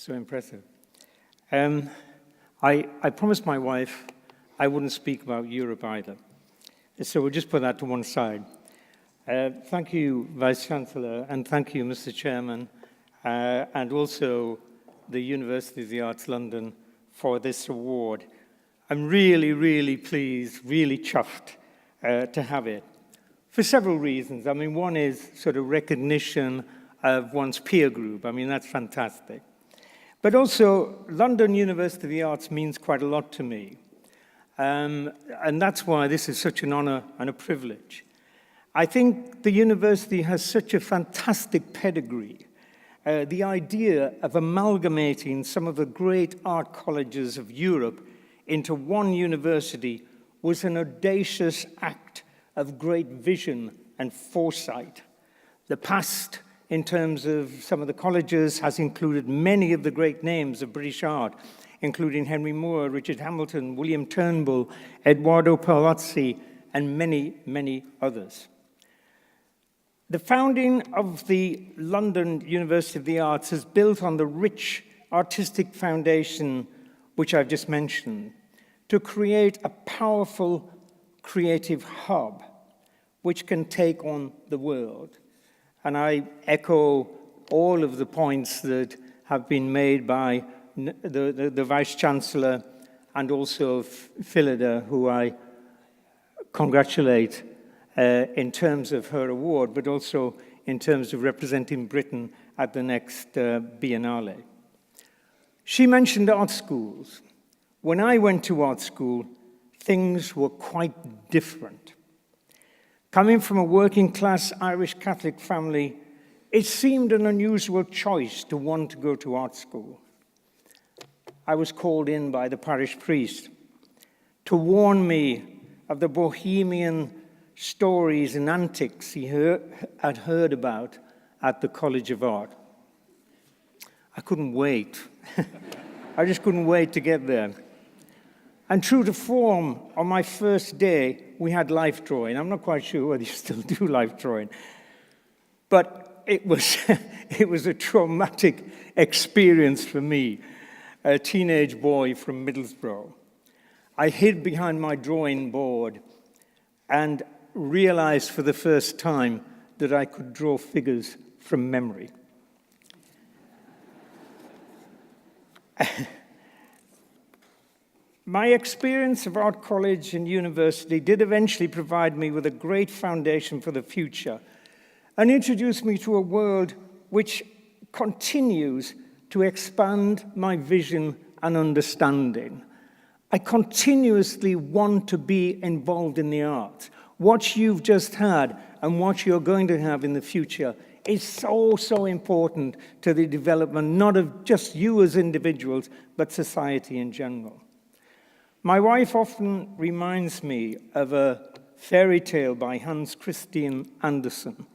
So impressive. I promised my wife I wouldn't speak about Europe either. So we'll just put that to one side. Thank you, Vice-Chancellor, and thank you, Mr. Chairman, and also the University of the Arts London for this award. I'm really, really pleased, really chuffed to have it for several reasons. I mean, one is sort of recognition of one's peer group. I mean, that's fantastic. But also, London University of the Arts means quite a lot to me. And that's why this is such an honor and a privilege. I think the university has such a fantastic pedigree. The idea of amalgamating some of the great art colleges of Europe into one university was an audacious act of great vision and foresight. The past, in terms of some of the colleges, has included many of the great names of British art, including Henry Moore, Richard Hamilton, William Turnbull, Edoardo Palazzi, and many, many others. The founding of the London University of the Arts is built on the rich artistic foundation which I've just mentioned, to create a powerful creative hub which can take on the world. And I echo all of the points that have been made by the Vice-Chancellor and also Phillida, who I congratulate in terms of her award, but also in terms of representing Britain at the next Biennale. She mentioned art schools. When I went to art school, things were quite different. Coming from a working-class Irish Catholic family, it seemed an unusual choice to want to go to art school. I was called in by the parish priest to warn me of the bohemian stories and antics he had heard about at the College of Art. I couldn't wait. I just couldn't wait to get there. And true to form, on my first day, we had life drawing. I'm not quite sure whether you still do life drawing. But it was, it was a traumatic experience for me, a teenage boy from Middlesbrough. I hid behind my drawing board and realized for the first time that I could draw figures from memory. My experience of art college and university did eventually provide me with a great foundation for the future and introduced me to a world which continues to expand my vision and understanding. I continuously want to be involved in the arts. What you've just had and what you're going to have in the future is so, so important to the development, not of just you as individuals, but society in general. My wife often reminds me of a fairy tale by Hans Christian Andersen,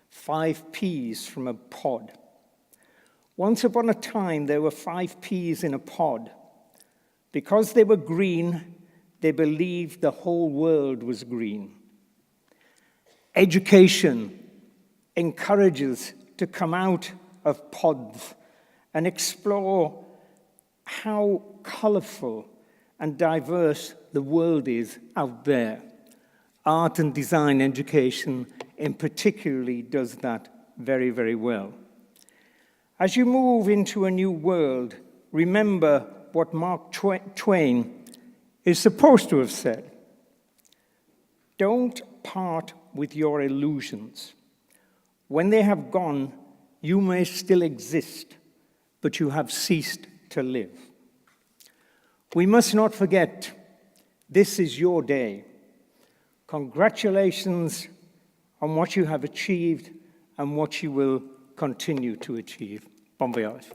5 peas from a pod. Once upon a time, there were 5 peas in a pod. Because they were green, they believed the whole world was green. Education encourages to come out of pods and explore how colorful and diverse the world is out there. Art and design education in particularly does that very, very well. As you move into a new world, remember what Mark Twain is supposed to have said. Don't part with your illusions. When they have gone, you may still exist, but you have ceased to live. We must not forget, this is your day. Congratulations on what you have achieved and what you will continue to achieve. Bon voyage.